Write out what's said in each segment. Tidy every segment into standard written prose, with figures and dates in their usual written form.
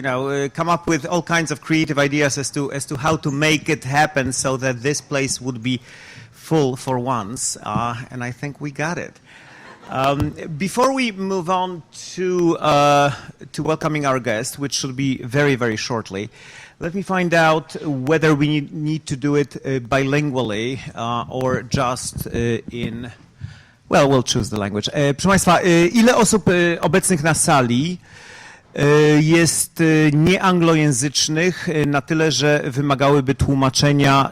come up with all kinds of creative ideas as to how to make it happen so that this place would be full for once, and I think we got it. Before we move on to welcoming our guest, which should be very, very shortly, let me find out whether we need to do it bilingually or just in... Well, we'll choose the language. Proszę Państwa, ile osób obecnych na sali jest nieanglojęzycznych na tyle, że wymagałyby tłumaczenia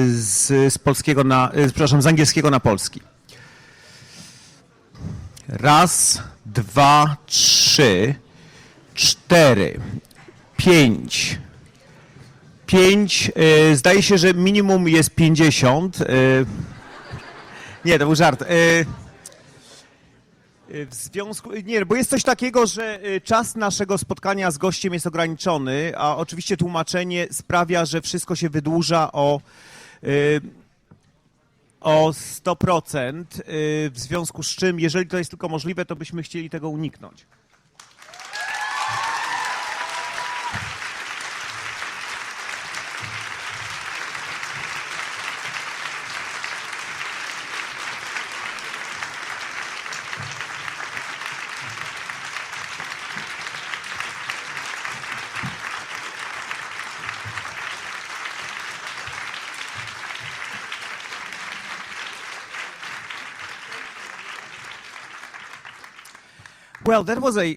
z polskiego z angielskiego na polski? Raz, dwa, trzy, cztery, pięć. Zdaje się, że minimum jest 50. Nie, to był żart. Bo jest coś takiego, że czas naszego spotkania z gościem jest ograniczony, a oczywiście tłumaczenie sprawia, że wszystko się wydłuża o 100%, w związku z czym, jeżeli to jest tylko możliwe, to byśmy chcieli tego uniknąć. Well, that was a...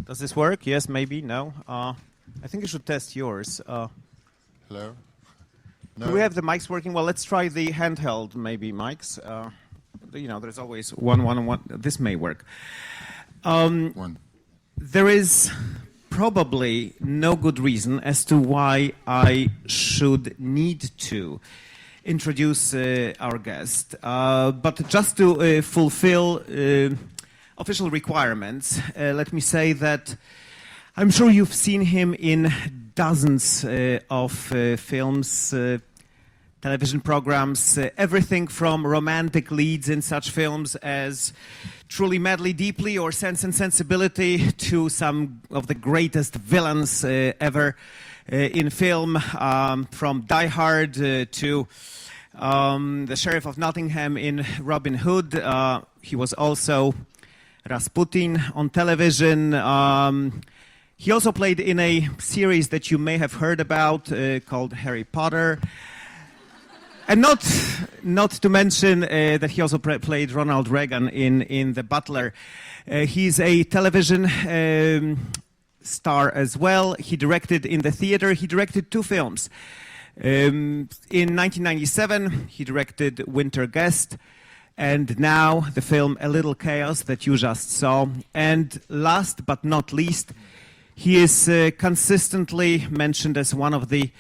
Does this work? Yes, maybe, no? I think you should test yours. Hello? No. Do we have the mics working? Well, let's try the handheld, maybe, mics. There's always one. This may work. One. There is probably no good reason as to why I should need to introduce our guest. But just to fulfill... official requirements, let me say that I'm sure you've seen him in dozens of films, television programs, everything from romantic leads in such films as Truly, Madly, Deeply or Sense and Sensibility to some of the greatest villains ever in film, from Die Hard to the Sheriff of Nottingham in Robin Hood. He was also Rasputin on television. He also played in a series that you may have heard about called Harry Potter. And not to mention that he also played Ronald Reagan in The Butler. He's a television star as well. He directed in the theater. He directed 2 films. In 1997, he directed Winter Guest. And now the film A Little Chaos that you just saw. And last but not least, he is consistently mentioned as one of the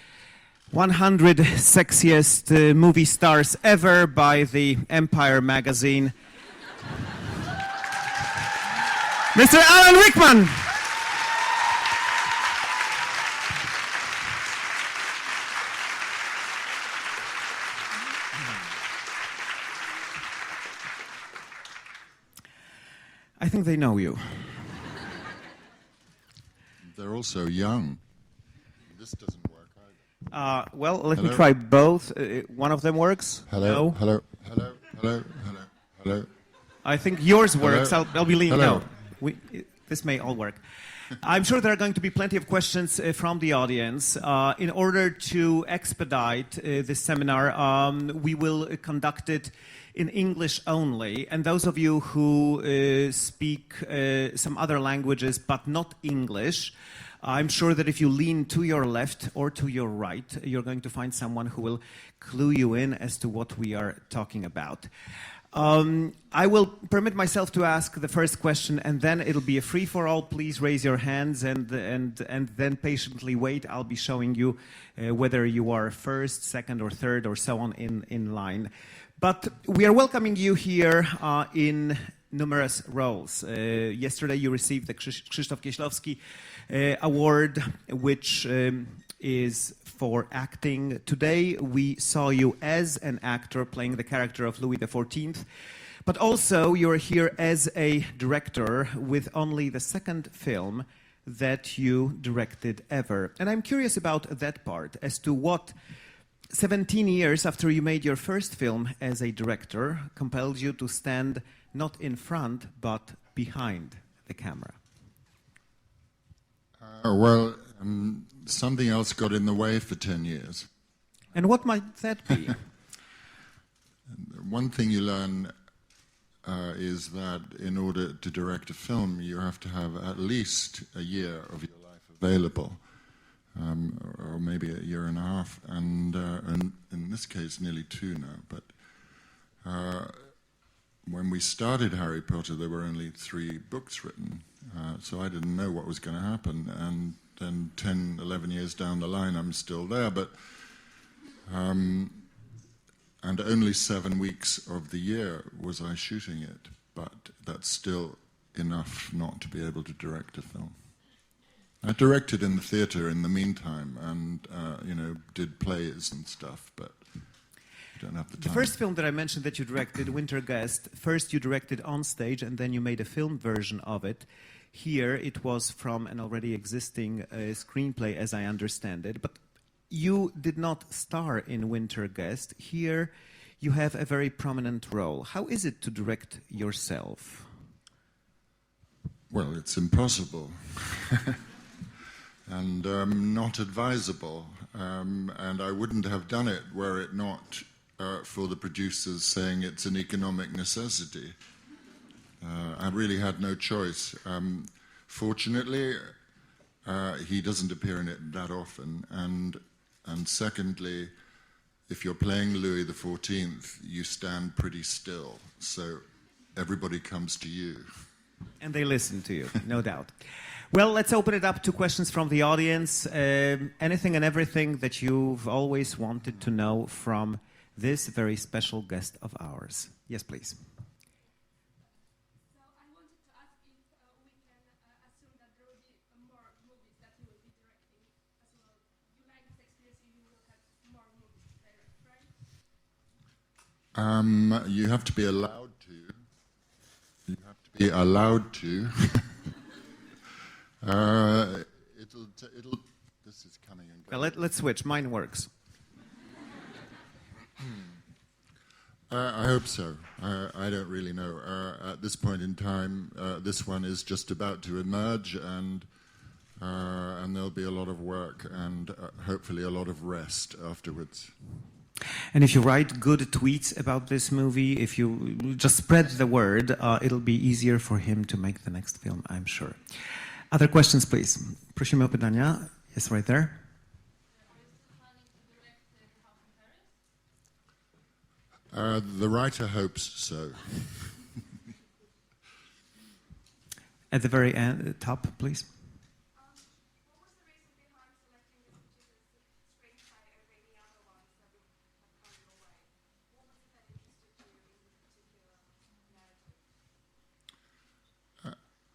100 sexiest movie stars ever by the Empire magazine. Mr. Alan Rickman! I think they know you. They're also young. This doesn't work either. Well, let me try both. One of them works. Hello, no. hello, hello, hello, hello, hello. I think yours works. Hello? I'll believe. Hello. No, this may all work. I'm sure there are going to be plenty of questions from the audience. In order to expedite this seminar, we will conduct it in English only, and those of you who speak some other languages but not English, I'm sure that if you lean to your left or to your right, you're going to find someone who will clue you in as to what we are talking about. I will permit myself to ask the first question, and then it'll be a free-for-all. Please raise your hands and then patiently wait. I'll be showing you whether you are first, second, or third, or so on in line. But we are welcoming you here in numerous roles. Yesterday you received the Krzysztof Kieślowski Award, which is for acting. Today we saw you as an actor playing the character of Louis XIV, but also you're here as a director with only the second film that you directed ever. And I'm curious about that part, as to what 17 years after you made your first film as a director compelled you to stand not in front, but behind the camera. Something else got in the way for 10 years. And what might that be? One thing you learn is that in order to direct a film, you have to have at least a year of your life available, or maybe a year and a half, and in this case, nearly 2 now. But when we started Harry Potter, there were only 3 books written, so I didn't know what was going to happen. And then 10, 11 years down the line, I'm still there, but and only 7 weeks of the year was I shooting it, but that's still enough not to be able to direct a film. I directed in the theatre in the meantime, and did plays and stuff, but don't have the time. The first film that I mentioned that you directed, Winter Guest, first you directed on stage, and then you made a film version of it. Here it was from an already existing screenplay, as I understand it, but you did not star in Winter Guest. Here you have a very prominent role. How is it to direct yourself? Well, it's impossible. And not advisable. And I wouldn't have done it were it not for the producers saying it's an economic necessity. I really had no choice. Fortunately, he doesn't appear in it that often, and secondly, if you're playing Louis XIV, you stand pretty still, so everybody comes to you. And they listen to you, no doubt. Well, let's open it up to questions from the audience. Anything and everything that you've always wanted to know from this very special guest of ours. Yes, please. You have to be allowed to. You have to be allowed to. This is coming and going. Well, let's switch. Mine works. I hope so. I don't really know. At this point in time, this one is just about to emerge, and there'll be a lot of work and hopefully a lot of rest afterwards. And if you write good tweets about this movie, if you just spread the word, it'll be easier for him to make the next film, I'm sure. Other questions, please. Prosimy o pytania. Yes, right there. The writer hopes so. At the very end, top, please.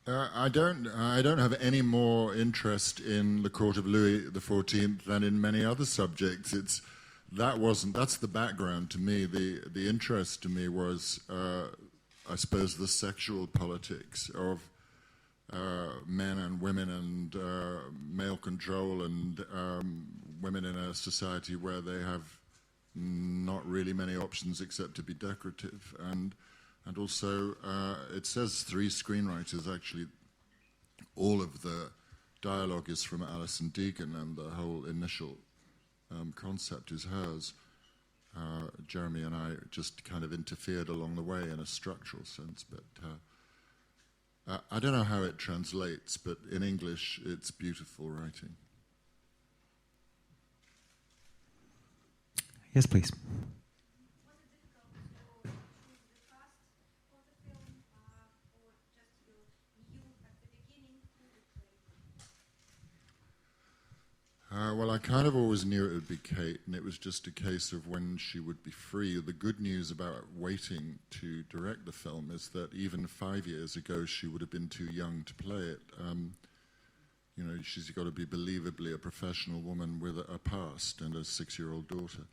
I don't have any more interest in the court of Louis XIV than in many other subjects. That's the background to me. The interest to me was, I suppose, the sexual politics of men and women and male control and women in a society where they have not really many options except to be decorative. And also, it says 3 screenwriters. Actually, all of the dialogue is from Alison Deegan, and the whole initial concept is hers. Jeremy and I just kind of interfered along the way in a structural sense, but I don't know how it translates, but in English, it's beautiful writing. Yes, please. Well, I kind of always knew it would be Kate, and it was just a case of when she would be free. The good news about waiting to direct the film is that even 5 years ago, she would have been too young to play it. She's got to be believably a professional woman with a past and a 6-year-old daughter.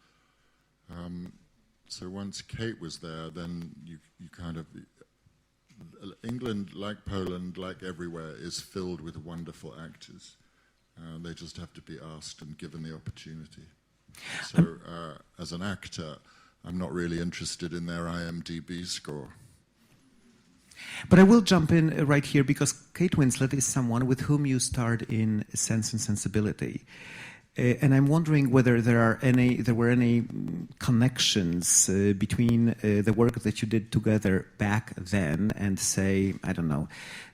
So once Kate was there, then you kind of, England, like Poland, like everywhere, is filled with wonderful actors. They just have to be asked and given the opportunity. So, as an actor, I'm not really interested in their IMDb score. But I will jump in right here because Kate Winslet is someone with whom you starred in Sense and Sensibility. And I'm wondering whether there were any connections between the work that you did together back then and, say, I don't know,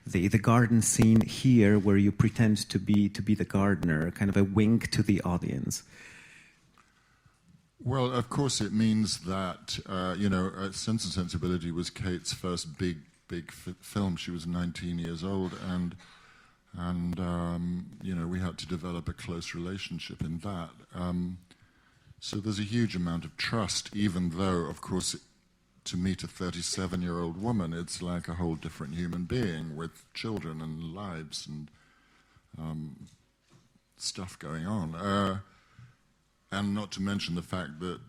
the garden scene here where you pretend to be the gardener, kind of a wink to the audience. Well, of course, it means that Sense and Sensibility was Kate's first big film. She was 19 years old, and we had to develop a close relationship in that. So there's a huge amount of trust, even though, of course, to meet a 37-year-old woman, it's like a whole different human being with children and lives and stuff going on. And not to mention the fact that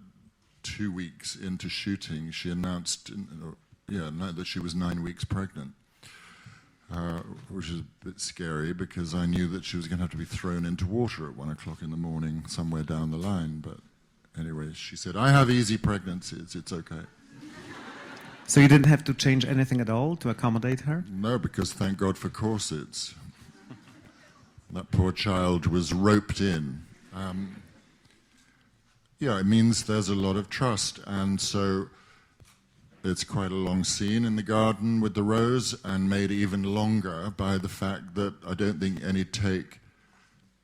2 weeks into shooting, she announced that she was 9 weeks pregnant. Which is a bit scary because I knew that she was going to have to be thrown into water at 1 o'clock in the morning somewhere down the line. But anyway, she said, I have easy pregnancies, it's okay. So you didn't have to change anything at all to accommodate her? No, because thank God for corsets. That poor child was roped in. It means there's a lot of trust, and so it's quite a long scene in the garden with the rose, and made even longer by the fact that I don't think any take,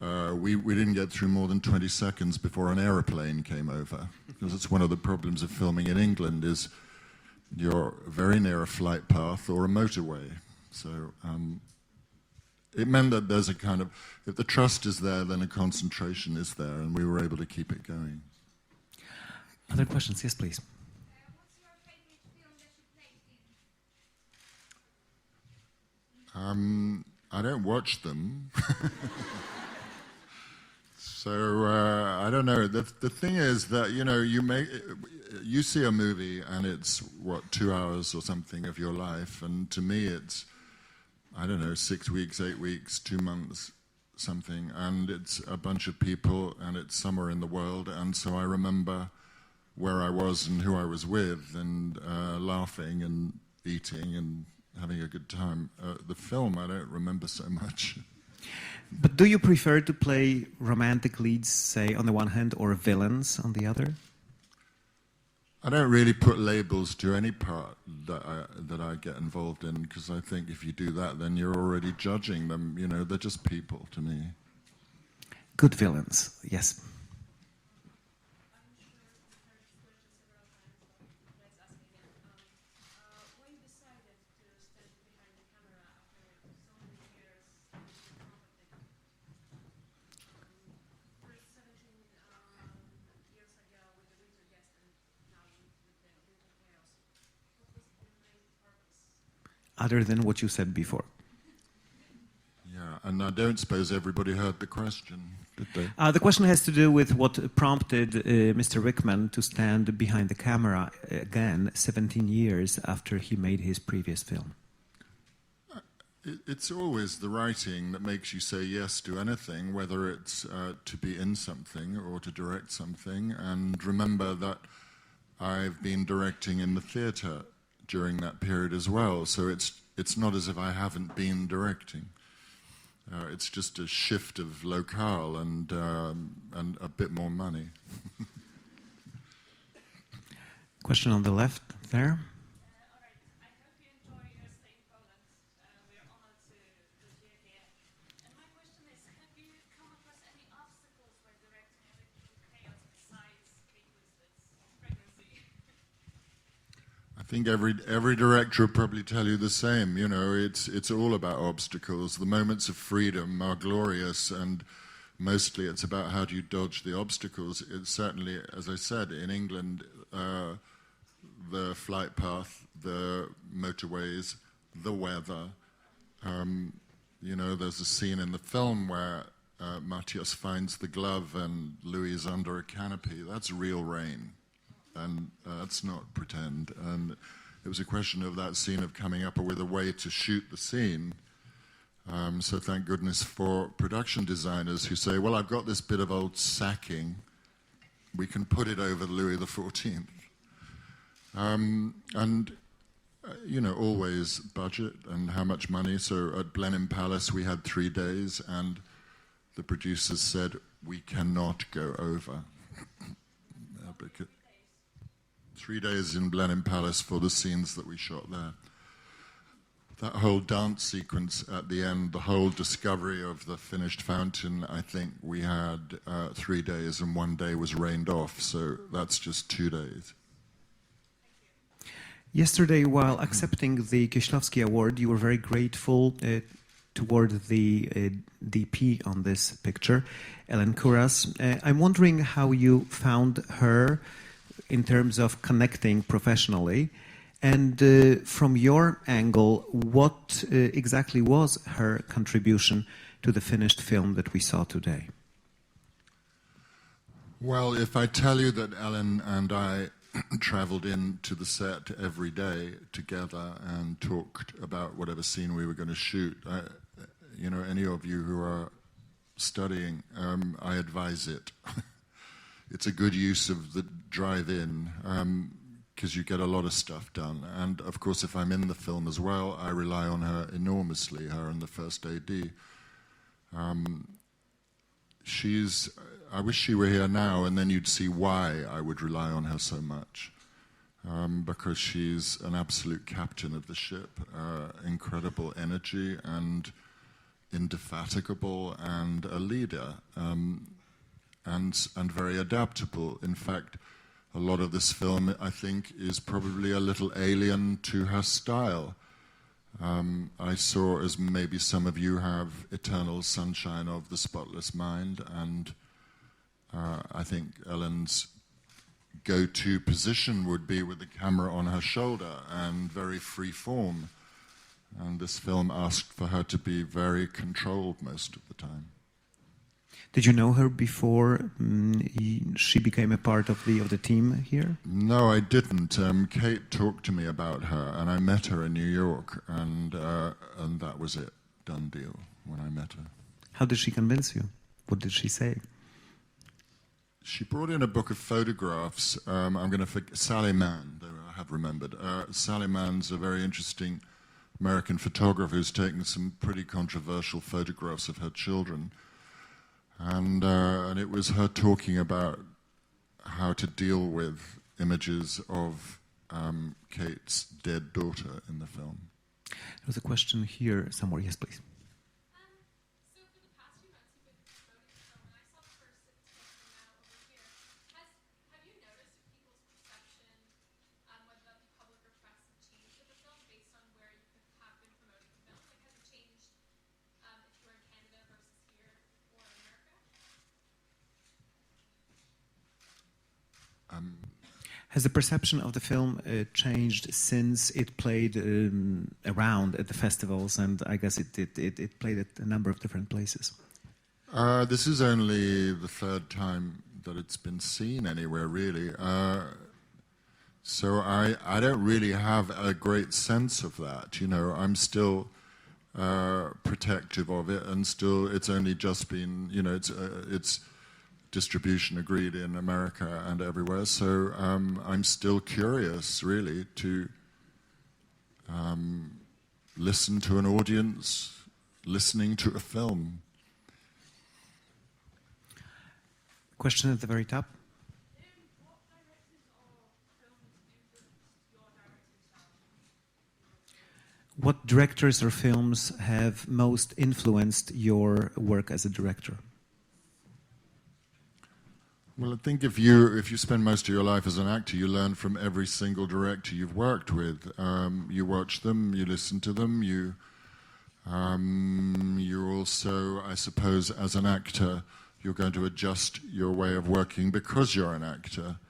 we didn't get through more than 20 seconds before an aeroplane came over. Because it's one of the problems of filming in England is you're very near a flight path or a motorway. So it meant that there's a kind of, if the trust is there, then a concentration is there, and we were able to keep it going. Other questions? Yes, please. I don't watch them. So I don't know. The thing is that, you see a movie and it's, 2 hours or something of your life. And to me it's, 6 weeks, 8 weeks, 2 months, something. And it's a bunch of people and it's somewhere in the world. And so I remember where I was and who I was with and laughing and eating and having a good time. The film, I don't remember so much. But do you prefer to play romantic leads, say, on the one hand, or villains on the other? I don't really put labels to any part that I get involved in, because I think if you do that, then you're already judging them. They're just people to me. Good villains, yes. Other than what you said before. Yeah, and I don't suppose everybody heard the question, did they? The question has to do with what prompted Mr. Rickman to stand behind the camera again 17 years after he made his previous film. It's always the writing that makes you say yes to anything, whether it's to be in something or to direct something. And remember that I've been directing in the theatre during that period as well, so it's not as if I haven't been directing. It's just a shift of locale and a bit more money. Question on the left there. All right. I hope you enjoy your stay in Poland. We are honored to hear here. And my question is, have you come across any obstacles while directing chaos besides Kate Winslet's pregnancy? I think every director will probably tell you the same. It's all about obstacles. The moments of freedom are glorious, and mostly it's about how do you dodge the obstacles. It's certainly, as I said, in England, the flight path, the motorways, the weather. There's a scene in the film where Matthias finds the glove and Louis is under a canopy. That's real rain. And that's not pretend. And It was a question of that scene of coming up with a way to shoot the scene. So thank goodness for production designers who say, well, I've got this bit of old sacking. We can put it over Louis XIV. You know, always budget and how much money. So at Blenheim Palace, we had 3 days, and the producers said, we cannot go over. 3 days in Blenheim Palace for the scenes that we shot there. That whole dance sequence at the end, the whole discovery of the finished fountain, I think we had 3 days, and 1 day was rained off, so that's just 2 days. Yesterday, while accepting the Kieślowski Award, you were very grateful toward the DP on this picture, Ellen Kuras. I'm wondering how you found her in terms of connecting professionally, and from your angle, what exactly was her contribution to the finished film that we saw today? Well, if I tell you that Ellen and I traveled into the set every day together and talked about whatever scene we were going to shoot, you know, any of you who are studying, I advise it. It's a good use of the drive-in, because you get a lot of stuff done. And of course, if I'm in the film as well, I rely on her enormously, her and the first AD. I wish she were here now, and then you'd see why I would rely on her so much. Because she's an absolute captain of the ship, incredible energy and indefatigable, and a leader, and very adaptable. In fact, a lot of this film, I think, is probably a little alien to her style. I saw, as maybe some of you have, Eternal Sunshine of the Spotless Mind, and I think Ellen's go-to position would be with the camera on her shoulder and very free form. And this film asked for her to be very controlled most of the time. Did you know her before she became a part of the team here? No, I didn't. Kate talked to me about her, and I met her in New York, and that was it. Done deal when I met her. How did she convince you? What did she say? She brought in a book of photographs. I'm going to forget Sally Mann. I have remembered. Sally Mann's a very interesting American photographer who's taken some pretty controversial photographs of her children. And it was her talking about how to deal with images of Kate's dead daughter in the film. There was a question here somewhere. Yes, please. So for the past few months, you've been promoting the film, and I saw the first snippet now over here. Have you noticed if people's perception, whether that be public or press, have changed of the film based on where you have been promoting the film? Like, has it changed if you're in Canada versus here or America? Has the perception of the film changed since it played around at the festivals, and I guess it played at a number of different places? This is only the third time that it's been seen anywhere, really. So I don't really have a great sense of that. You know, I'm still protective of it, and still it's only just been, you know, it's distribution agreed in America and everywhere. So I'm still curious, really, to listen to an audience, listening to a film. Question at the very top. What directors or films influenced your directing style? What directors or films have most influenced your work as a director? Well, I think if you spend most of your life as an actor, you learn from every single director you've worked with. You watch them, you listen to them, you also, I suppose, as an actor, you're going to adjust your way of working because you're an actor.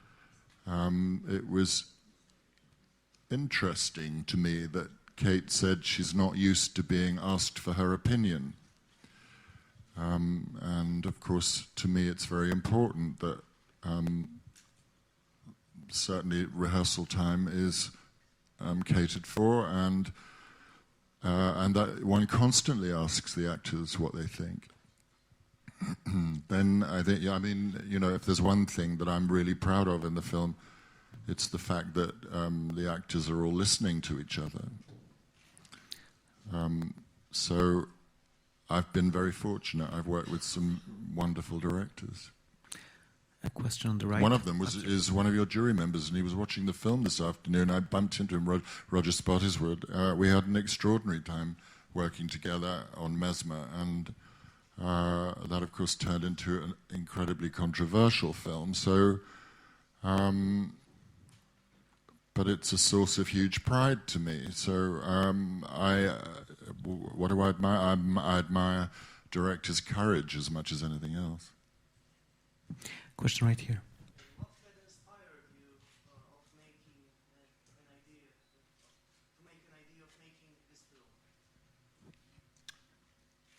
It was interesting to me that Kate said she's not used to being asked for her opinion. And of course, to me, it's very important that certainly rehearsal time is catered for, and that one constantly asks the actors what they think. Then I think, I mean, you know, if there's one thing that I'm really proud of in the film, it's the fact that the actors are all listening to each other. So I've been very fortunate. I've worked with some wonderful directors. A question on the right. One of them is one of your jury members, and he was watching the film this afternoon. I bumped into him, Roger Spottiswoode. We had an extraordinary time working together on Mesmer, and that, of course, turned into an incredibly controversial film. So, but it's a source of huge pride to me. So, what do I admire? I admire directors' courage as much as anything else. Question right here. What had inspired you of making an idea, to make an idea of making this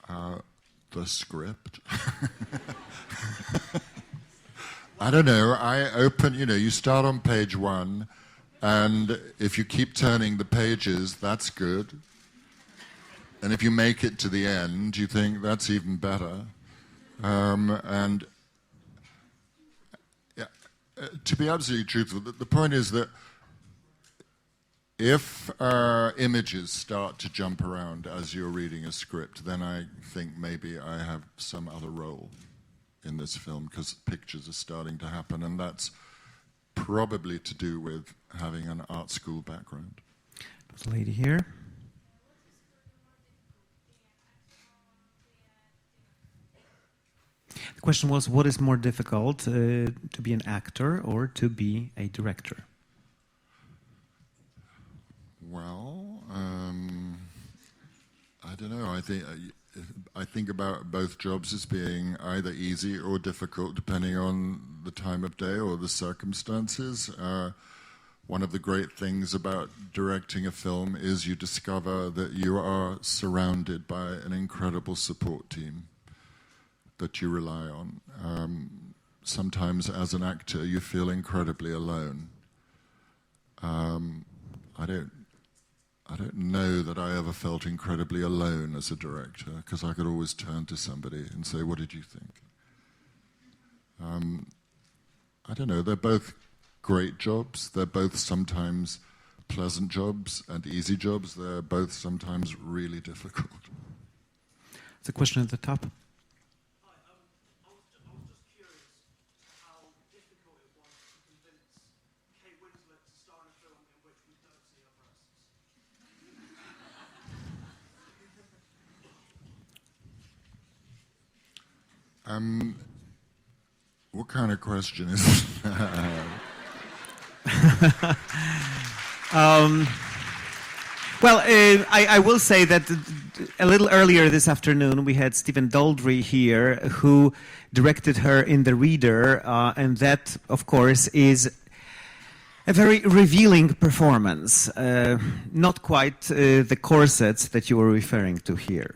film? The script. I don't know. I open, you know, you start on page 1, and if you keep turning the pages, that's good. And if you make it to the end, you think that's even better. And to be absolutely truthful, the point is that if images start to jump around as you're reading a script, then I think maybe I have some other role in this film, because pictures are starting to happen, and that's probably to do with having an art school background. There's a lady here. The question was, what is more difficult, to be an actor or to be a director? Well, I don't know. I think about both jobs as being either easy or difficult, depending on the time of day or the circumstances. One of the great things about directing a film is you discover that you are surrounded by an incredible support team that you rely on. Sometimes as an actor you feel incredibly alone. I don't know that I ever felt incredibly alone as a director, because I could always turn to somebody and say, what did you think? I don't know, they're both great jobs. They're both sometimes pleasant jobs and easy jobs. They're both sometimes really difficult. It's a question at the top. Hi, I was just curious how difficult it was to convince Kate Winslet to star in a film in which we don't see her breasts. What kind of question is that? Well, I will say that a little earlier this afternoon we had Stephen Daldry here, who directed her in The Reader, and that, of course, is a very revealing performance, not quite the corsets that you were referring to here.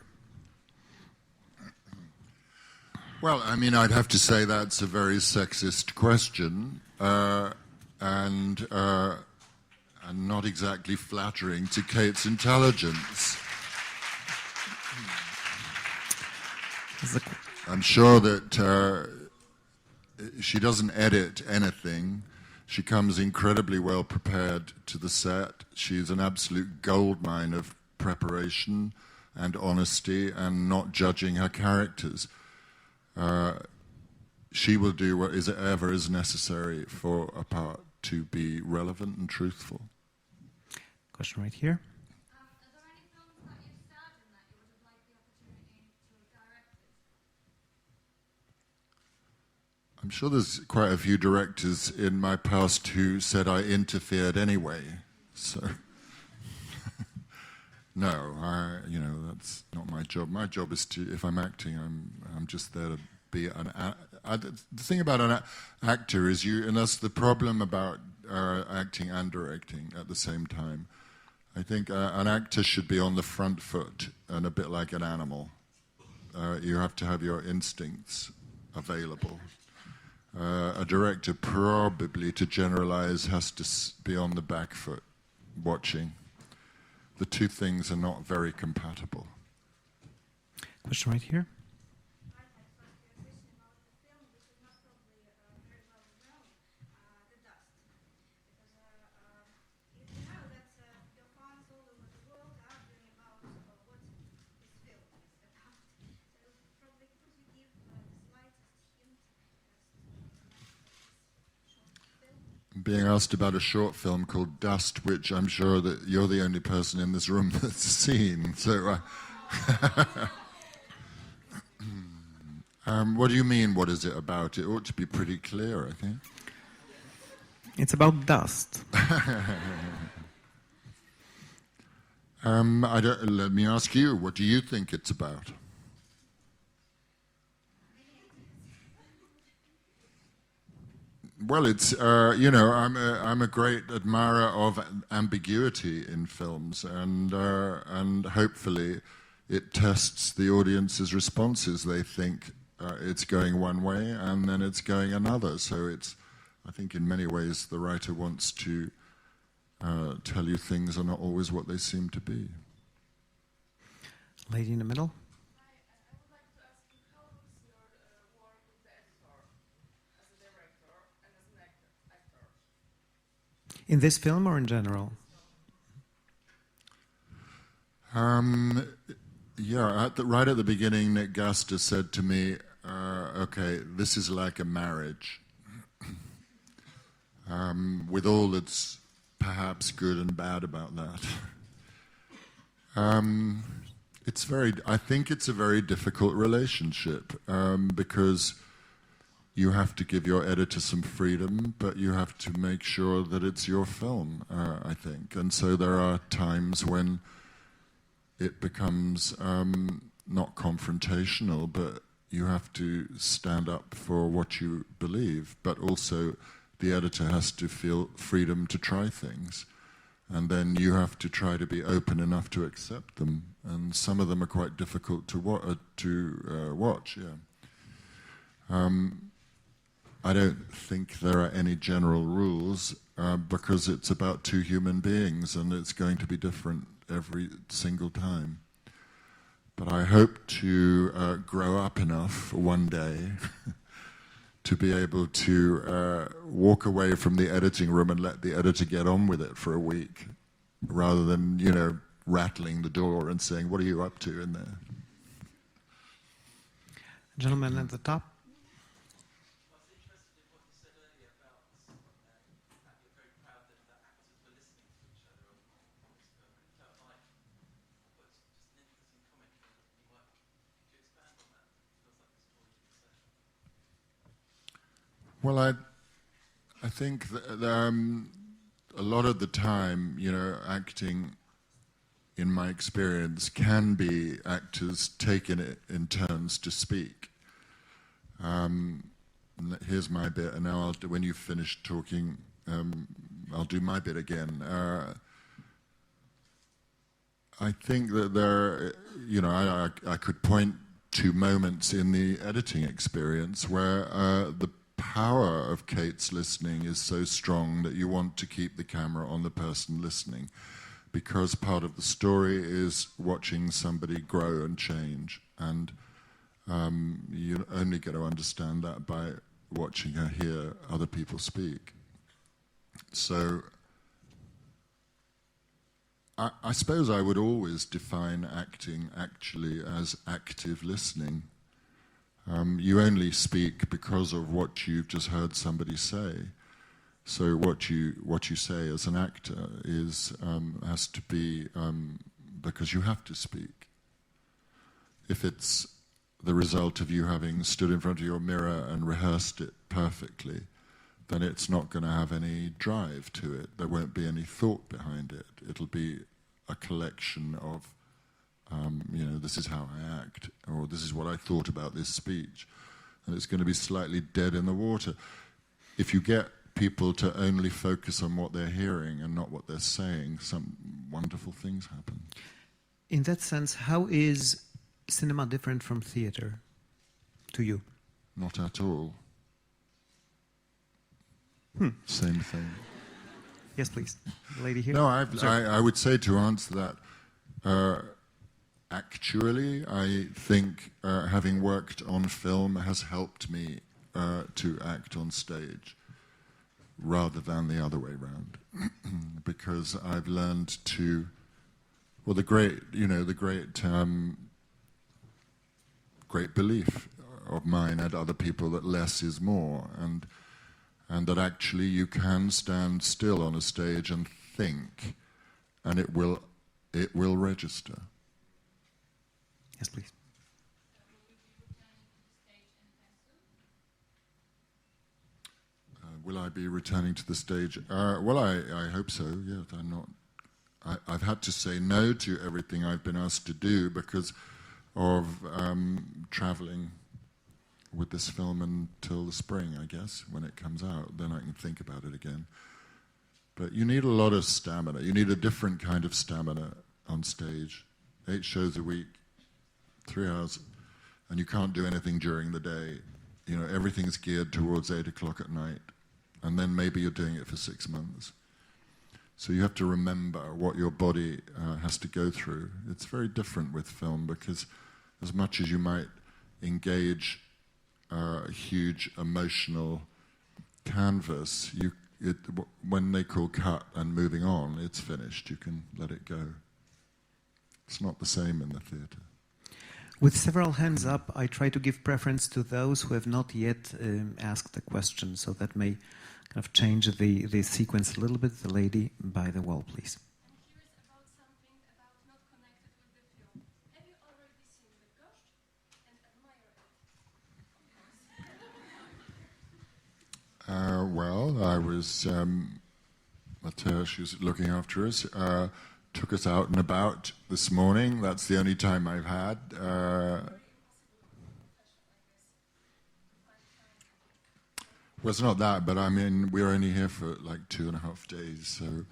Well, I mean, I'd have to say that's a very sexist question, and not exactly flattering to Kate's intelligence. I'm sure that she doesn't edit anything. She comes incredibly well prepared to the set. She's an absolute goldmine of preparation and honesty and not judging her characters. She will do what is ever is necessary for a part to be relevant and truthful. Question right here. Are there any films that you've starred in that you would have liked the opportunity to have directed? I'm sure there's quite a few directors in my past who said I interfered anyway. So, no, that's not my job. My job is to, if I'm acting, I'm just there to be an. The thing about an actor is and that's the problem about acting and directing at the same time. I think an actor should be on the front foot and a bit like an animal. You have to have your instincts available. A director, probably to generalize, has to be on the back foot watching. The two things are not very compatible. Question right here. I'd like to ask you a question about the film, which is not probably very well known, The Dust. Because you know that your fans all over the world are arguing about what this film is about. So probably could you give the slightest hint as to the short film? Being asked about a short film called Dust, which I'm sure that you're the only person in this room that's seen. So, what do you mean, what is it about? It ought to be pretty clear, I think. It's about dust. Let me ask you, what do you think it's about? Well, it's I'm a great admirer of ambiguity in films, and hopefully it tests the audience's responses. They think it's going one way, and then it's going another. So I think in many ways the writer wants to tell you things are not always what they seem to be. Lady in the middle. I would like to ask you, how was your work with the editor, as a director and as an actor? In this film or in general? Right at the beginning, Nick Gaster said to me, okay, this is like a marriage, with all that's perhaps good and bad about that. I think it's a very difficult relationship, because you have to give your editor some freedom, but you have to make sure that it's your film, I think. And so there are times when it becomes not confrontational, but you have to stand up for what you believe, but also the editor has to feel freedom to try things. And then you have to try to be open enough to accept them. And some of them are quite difficult to watch, yeah. I don't think there are any general rules, because it's about two human beings and it's going to be different every single time. But I hope to grow up enough one day to be able to walk away from the editing room and let the editor get on with it for a week, rather than, rattling the door and saying, what are you up to in there? Gentleman at the top. I was interested in what you said earlier about that you're very proud that the actors were listening to each other on this film. And it felt like, but just an interesting comment. Could you expand on that? It feels like there's more you could say. Well, I think that, a lot of the time, acting, in my experience, can be actors taking it in turns to speak. Here's my bit, and now when you've finished talking, I'll do my bit again. I think that I could point to moments in the editing experience where the power of Kate's listening is so strong that you want to keep the camera on the person listening, because part of the story is watching somebody grow and change, and you only get to understand that by watching her hear other people speak. So I suppose I would always define acting actually as active listening. You only speak because of what you've just heard somebody say. So what you say as an actor has to be because you have to speak. If it's the result of you having stood in front of your mirror and rehearsed it perfectly, then it's not going to have any drive to it. There won't be any thought behind it. It'll be a collection of, this is how I act, or this is what I thought about this speech. And it's going to be slightly dead in the water. If you get people to only focus on what they're hearing and not what they're saying, some wonderful things happen. In that sense, how is cinema different from theater to you? Not at all. Same thing. Yes, please. The lady here. No, Sir. I would say to answer that, actually, I think having worked on film has helped me to act on stage rather than the other way round, because I've learned to, well, the great belief of mine and other people that less is more, and that actually you can stand still on a stage and think, and it will register. Yes, please. Will I be returning to the stage? Well, I hope so. Yes, I'm not. I've had to say no to everything I've been asked to do because of traveling with this film until the spring, I guess, when it comes out. Then I can think about it again. But you need a lot of stamina. You need a different kind of stamina on stage. 8 shows a week, 3 hours, and you can't do anything during the day. You know, everything's geared towards 8 o'clock at night, and then maybe you're doing it for 6 months. So you have to remember what your body has to go through. It's very different with film because as much as you might engage a huge emotional canvas, when they call cut and moving on, it's finished. You can let it go. It's not the same in the theatre. With several hands up, I try to give preference to those who have not yet asked a question, so that may kind of change the sequence a little bit. The lady by the wall, please. I'm curious about something about not connected with the film. Have you already seen the Ghost and admire it? Well, I was, Matea, she's looking after us, took us out and about this morning. That's the only time I've had. Well, it's not that, but I mean, we're only here for like 2.5 days, so...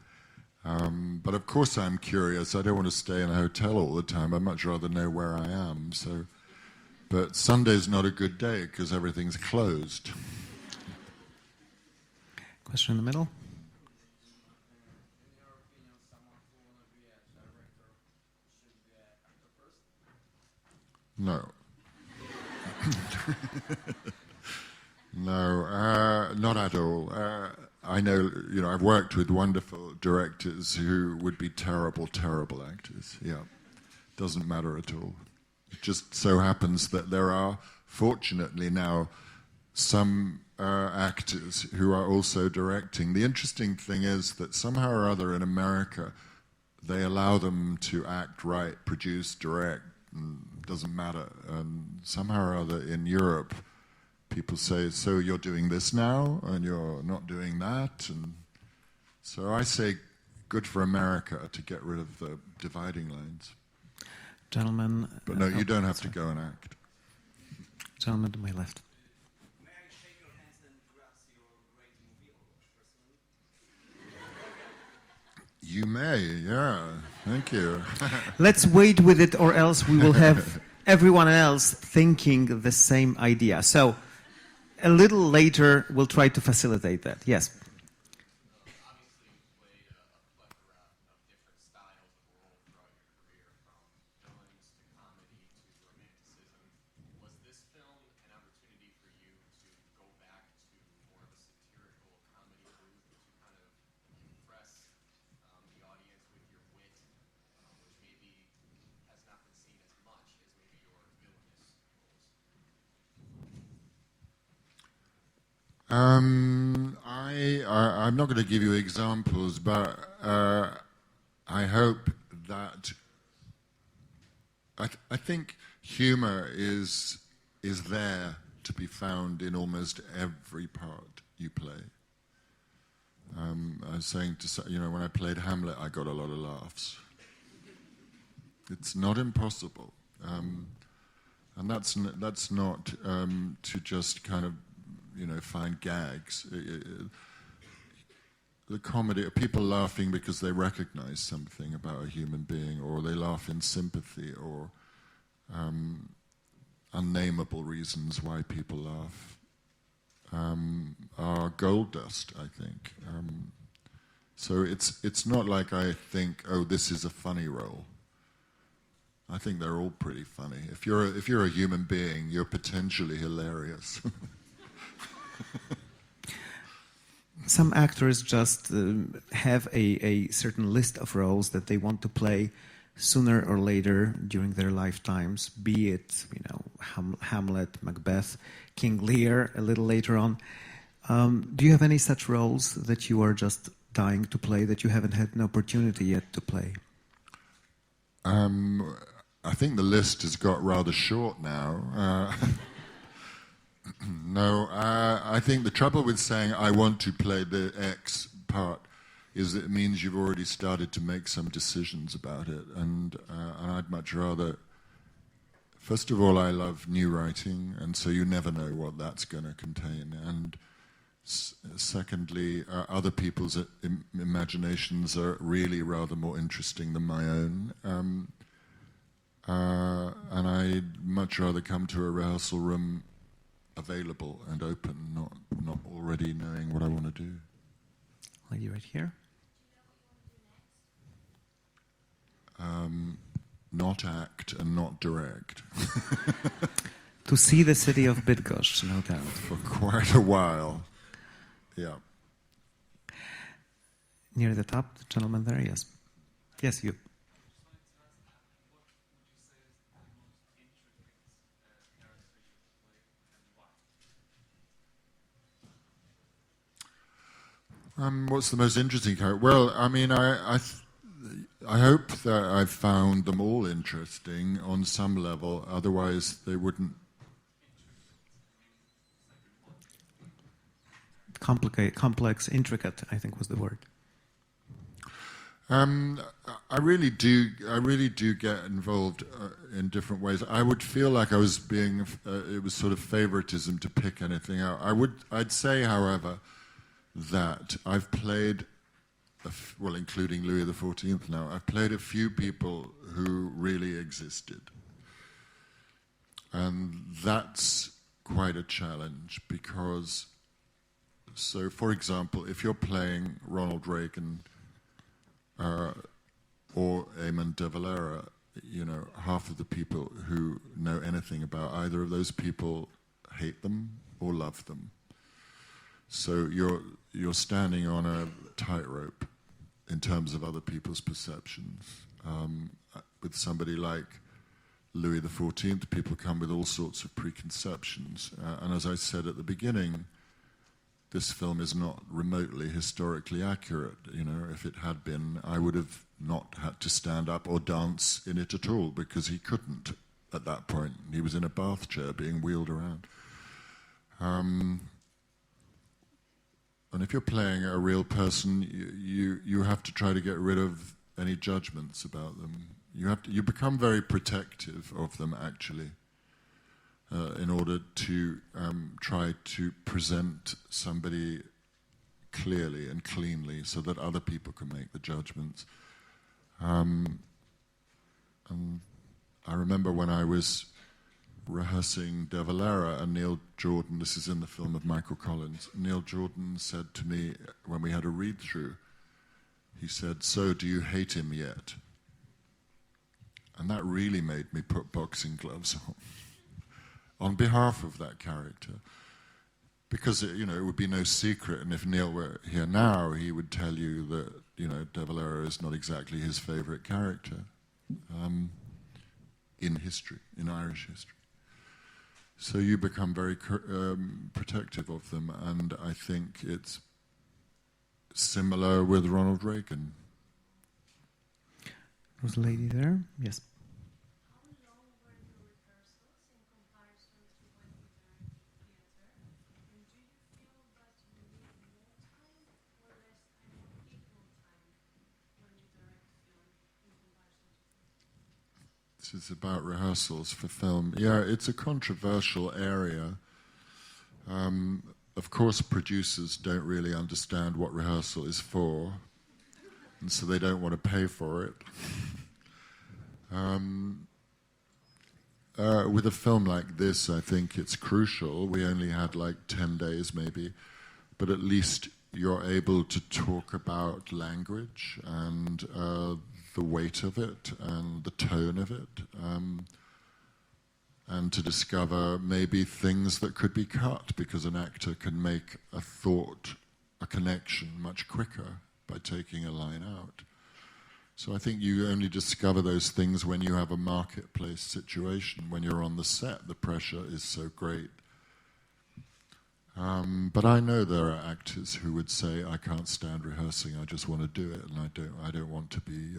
but of course I'm curious. I don't want to stay in a hotel all the time. I'd much rather know where I am, so... But Sunday's not a good day because everything's closed. Question in the middle. In your opinion, someone who want to be a director should be an actor first? No. No, not at all. I know, I've worked with wonderful directors who would be terrible, terrible actors. Yeah, doesn't matter at all. It just so happens that there are, fortunately now, some actors who are also directing. The interesting thing is that somehow or other in America, they allow them to act, write, produce, direct, doesn't matter. And somehow or other in Europe, people say, so you're doing this now, and you're not doing that. And so I say, good for America to get rid of the dividing lines. Gentlemen. But no, you don't have to go and act. Gentleman to my left. May I shake your hands and grasp your great movie personally? You may, yeah. Thank you. Let's wait with it, or else we will have everyone else thinking the same idea. So a little later, we'll try to facilitate that. Yes. Obviously, you've played a plethora of different styles of role throughout your career, from villains to comedy to romanticism. Was this film an opportunity for you to go back to more of a satirical comedy route to kind of impress the audience with your wit, which maybe has not been seen as much as maybe your villainous roles? I'm not going to give you examples, but I hope that I think humor is there to be found in almost every part you play. I was saying when I played Hamlet, I got a lot of laughs. It's not impossible, and that's not to just kind of find gags. The comedy, people laughing because they recognize something about a human being, or they laugh in sympathy, or unnameable reasons why people laugh, are gold dust, I think. So it's not like I think, oh, this is a funny role. I think they're all pretty funny. If you're a human being, you're potentially hilarious. Some actors just have a certain list of roles that they want to play sooner or later during their lifetimes, be it, you know, Hamlet, Macbeth, King Lear a little later on. Do you have any such roles that you are just dying to play that you haven't had an opportunity yet to play? I think the list has got rather short now. No, I think the trouble with saying I want to play the X part is that it means you've already started to make some decisions about it, and I'd much rather. First of all, I love new writing, and so you never know what that's going to contain. And secondly, other people's imaginations are really rather more interesting than my own. And I'd much rather come to a rehearsal room available and open, not already knowing what I want to do. Lady right here. Not act and not direct. To see the city of Bydgoszcz, no doubt. For quite a while. Yeah. Near the top, the gentleman there, yes. Yes, you. What's the most interesting character? Well, I mean, I hope that I've found them all interesting on some level. Otherwise, they wouldn't. Complex, intricate, I think was the word. I really do get involved in different ways. I would feel like I was being. It was sort of favoritism to pick anything out. I'd say, however, that I've played, well, including Louis XIV now, I've played a few people who really existed. And that's quite a challenge because, so for example, if you're playing Ronald Reagan or Eamon de Valera, you know, half of the people who know anything about either of those people hate them or love them. So you're standing on a tightrope in terms of other people's perceptions. With somebody like Louis XIV, people come with all sorts of preconceptions. And as I said at the beginning, this film is not remotely historically accurate. You know, if it had been, I would have not had to stand up or dance in it at all because he couldn't at that point. He was in a bath chair being wheeled around. And if you're playing a real person, you have to try to get rid of any judgments about them. You become very protective of them, actually, in order to try to present somebody clearly and cleanly so that other people can make the judgments. And I remember when I was rehearsing De Valera and Neil Jordan, this is in the film of Michael Collins, Neil Jordan said to me when we had a read-through, he said, "So do you hate him yet?" And that really made me put boxing gloves on behalf of that character. Because, you know, it would be no secret, and if Neil were here now, he would tell you that, you know, De Valera is not exactly his favorite character in history, in Irish history. So you become very protective of them, and I think it's similar with Ronald Reagan. There's a lady there, yes. How long were your rehearsals in comparison to when you directed theater? And do you feel that you need more time or less time or equal time when you direct film in comparison to theater? This is about rehearsals for film. Yeah, it's a controversial area. Of course, producers don't really understand what rehearsal is for, and so they don't want to pay for it. With a film like this, I think it's crucial. We only had like 10 days maybe, but at least you're able to talk about language and the weight of it and the tone of it, and to discover maybe things that could be cut, because an actor can make a thought, a connection much quicker by taking a line out. So I think you only discover those things when you have a marketplace situation. When you're on the set, the pressure is so great. But I know there are actors who would say, I can't stand rehearsing, I just want to do it, and I don't want to be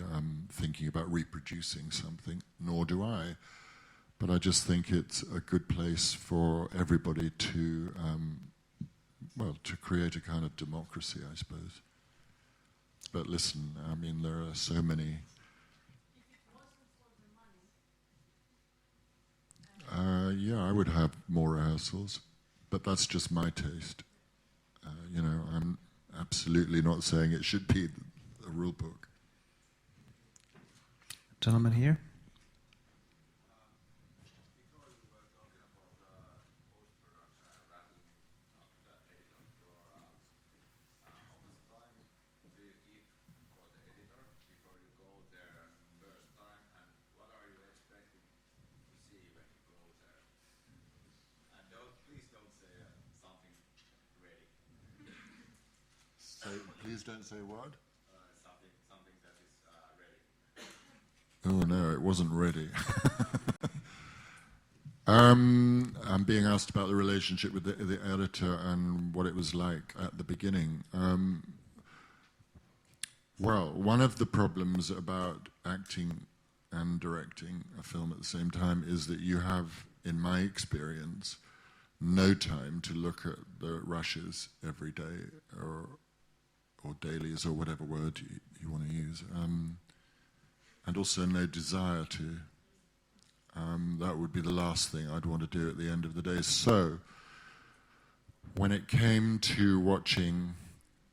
thinking about reproducing something, nor do I. But I just think it's a good place for everybody to, to create a kind of democracy, I suppose. But listen, I mean, there are so many... yeah, I would have more rehearsals. But that's just my taste. I'm absolutely not saying it should be a rule book. Gentleman here. Please don't say what? Something that is ready. Oh no, it wasn't ready. I'm being asked about the relationship with the editor and what it was like at the beginning. Well, one of the problems about acting and directing a film at the same time is that you have, in my experience, no time to look at the rushes every day or dailies, or whatever word you want to use, and also no desire to. That would be the last thing I'd want to do at the end of the day. So, when it came to watching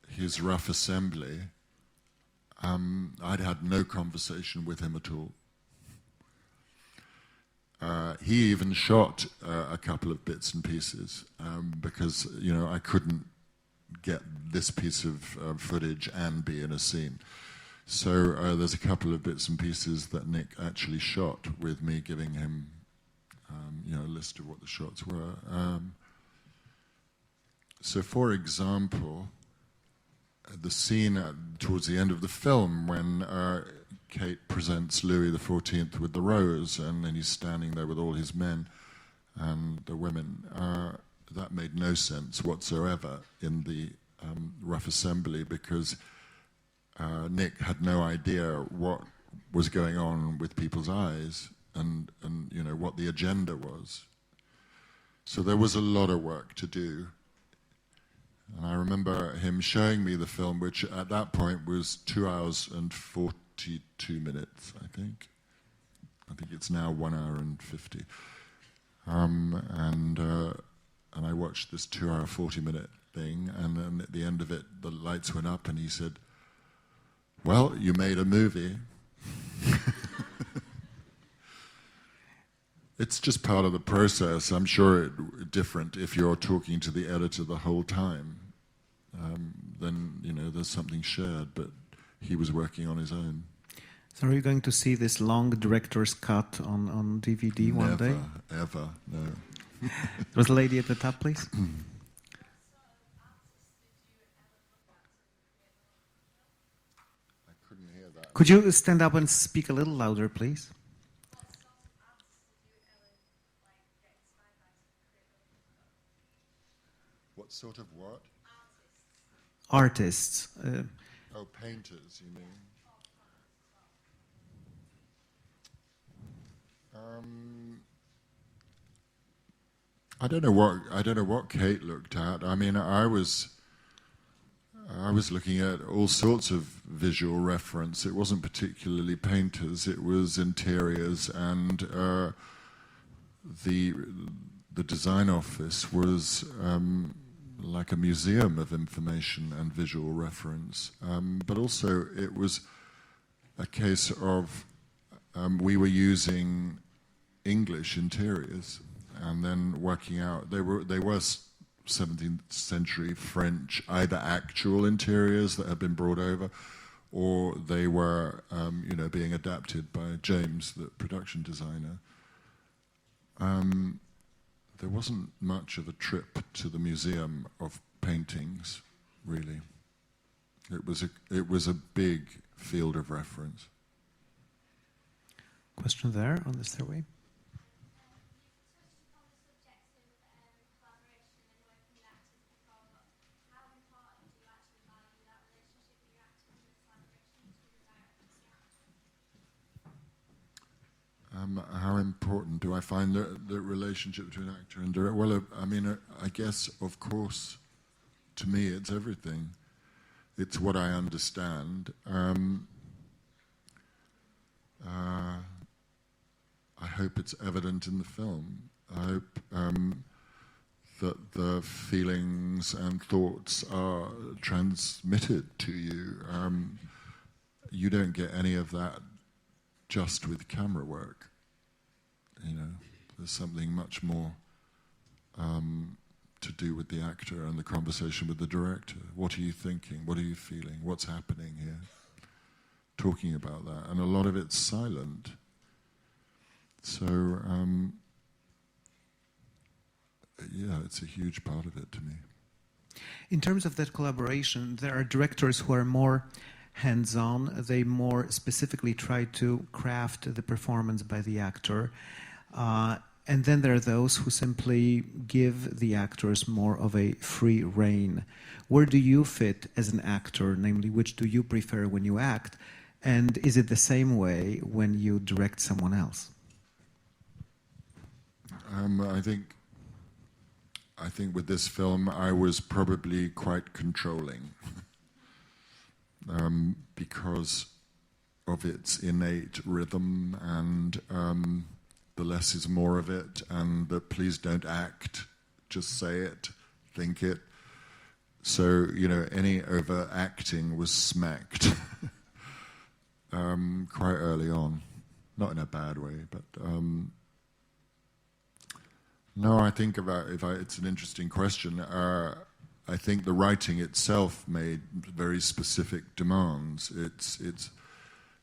his rough assembly, I'd had no conversation with him at all. He even shot a couple of bits and pieces because, I couldn't get this piece of footage and be in a scene. So there's a couple of bits and pieces that Nick actually shot with me giving him a list of what the shots were. So for example, the scene towards the end of the film when Kate presents Louis XIV with the rose, and then he's standing there with all his men and the women, that made no sense whatsoever in the rough assembly, because Nick had no idea what was going on with people's eyes and what the agenda was. So there was a lot of work to do. And I remember him showing me the film, which at that point was 2 hours and 42 minutes, I think. I think it's now 1 hour and 50. And I watched this 2 hour, 40-minute thing, and then at the end of it, the lights went up, and he said, well, you made a movie. It's just part of the process. I'm sure it's different if you're talking to the editor the whole time. Then, there's something shared, but he was working on his own. So are you going to see this long director's cut on DVD one day? Never, ever, no. There was a lady at the top, please. I couldn't hear that. Could you stand up and speak a little louder, please? What sort of what? Artists. Oh, painters, you mean? I don't know what Kate looked at. I mean, I was looking at all sorts of visual reference. It wasn't particularly painters. It was interiors, and the design office was like a museum of information and visual reference. But also, it was a case of we were using English interiors, and then working out they were 17th century French, either actual interiors that had been brought over, or they were, being adapted by James, the production designer. There wasn't much of a trip to the museum of paintings, really. It was a big field of reference. Question there on the stairway. How important do I find the relationship between actor and director? Well, I guess, of course, to me, it's everything. It's what I understand. I hope it's evident in the film. I hope that the feelings and thoughts are transmitted to you. You don't get any of that just with camera work. There's something much more to do with the actor and the conversation with the director. What are you thinking? What are you feeling? What's happening here? Talking about that. And a lot of it's silent. So, it's a huge part of it to me. In terms of that collaboration, there are directors who are more hands-on. They more specifically try to craft the performance by the actor. And then there are those who simply give the actors more of a free rein. Where do you fit as an actor? Namely, which do you prefer when you act? And is it the same way when you direct someone else? I think with this film, I was probably quite controlling because of its innate rhythm and the less is more of it, and the please don't act, just say it, think it. So, any overacting was smacked quite early on. Not in a bad way, but... No, I think it's an interesting question. I think the writing itself made very specific demands.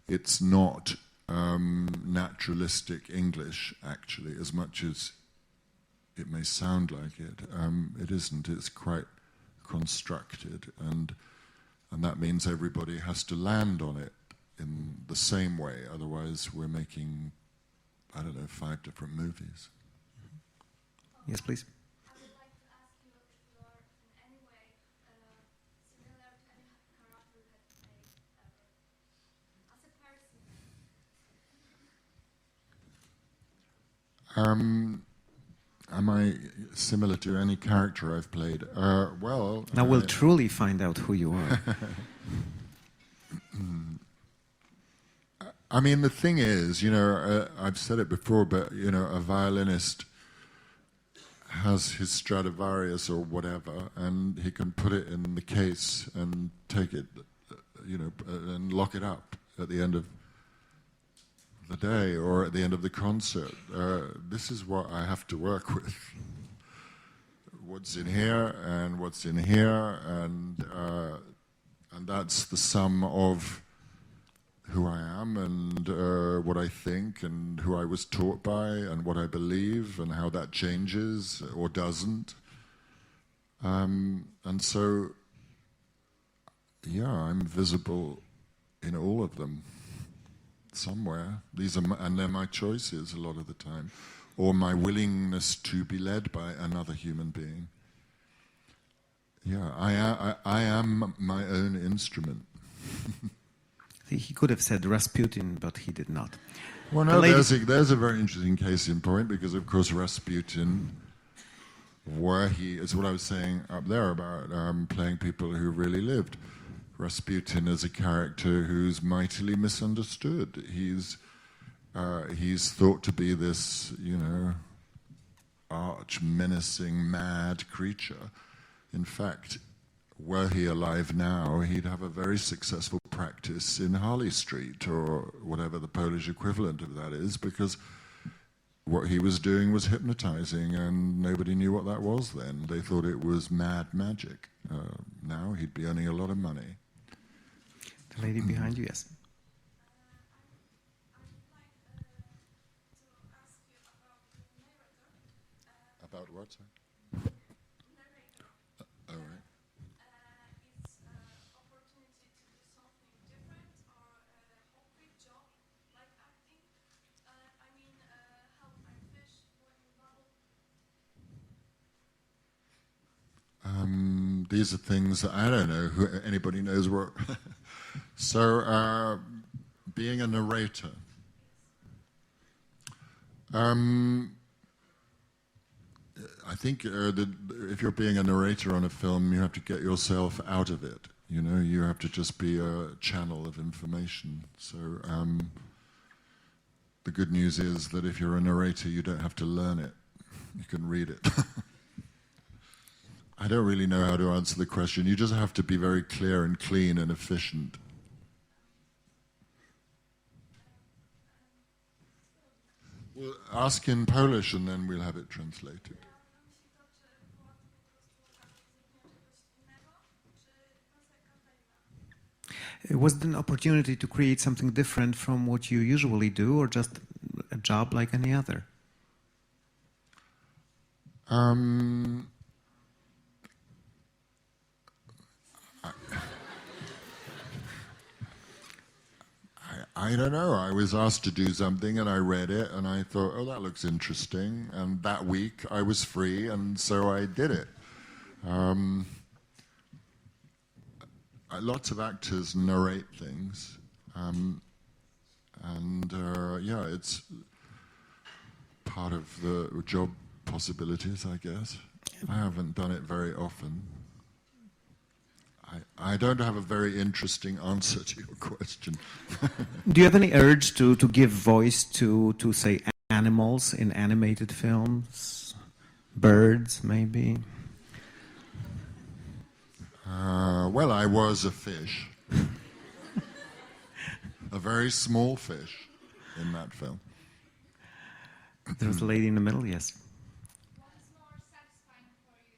It's not naturalistic English, actually, as much as it may sound like it. It isn't. It's quite constructed, and that means everybody has to land on it in the same way. Otherwise, we're making, 5 different movies. Yes, please. I would like to ask you if you're in any way similar to any character you have played ever. As a person. Am I similar to any character I've played? Well... Now we'll truly find out who you are. The thing is, I've said it before, but, a violinist has his Stradivarius or whatever, and he can put it in the case and take it, and lock it up at the end of the day or at the end of the concert. This is what I have to work with. What's in here and what's in here, and that's the sum of who I am and what I think and who I was taught by and what I believe and how that changes or doesn't. And so, I'm visible in all of them somewhere. And they're my choices a lot of the time, or my willingness to be led by another human being. I am my own instrument. He could have said Rasputin, but he did not. Well, no, there's a very interesting case in point, because, of course, Rasputin, is what I was saying up there about playing people who really lived. Rasputin is a character who's mightily misunderstood. He's thought to be this, arch, menacing, mad creature. In fact, were he alive now, he'd have a very successful practice in Harley Street or whatever the Polish equivalent of that is, because what he was doing was hypnotizing, and nobody knew what that was then. They thought it was mad magic. Now he'd be earning a lot of money. The lady behind you, yes. I would like to ask you about the narrator. About what? Sir? Narrator. Oh, right. It's opportunity to do something different or a hobby job like acting. I mean, how I fish, boy in bubble. These are things that I don't know who anybody knows what. So, being a narrator. I think if you're being a narrator on a film, you have to get yourself out of it. You know, you have to just be a channel of information. So the good news is that if you're a narrator, you don't have to learn it. You can read it. I don't really know how to answer the question. You just have to be very clear and clean and efficient. Well, ask in Polish and then we'll have it translated. Was it an opportunity to create something different from what you usually do, or just a job like any other? I don't know. I was asked to do something and I read it and I thought, oh, that looks interesting. And that week I was free and so I did it. Lots of actors narrate things. Yeah, it's part of the job possibilities, I guess. I haven't done it very often. I don't have a very interesting answer to your question. Do you have any urge to give voice to say, animals in animated films? Birds, maybe? Well, I was a fish. A very small fish in that film. There was a lady in the middle, yes. What is more satisfying for you,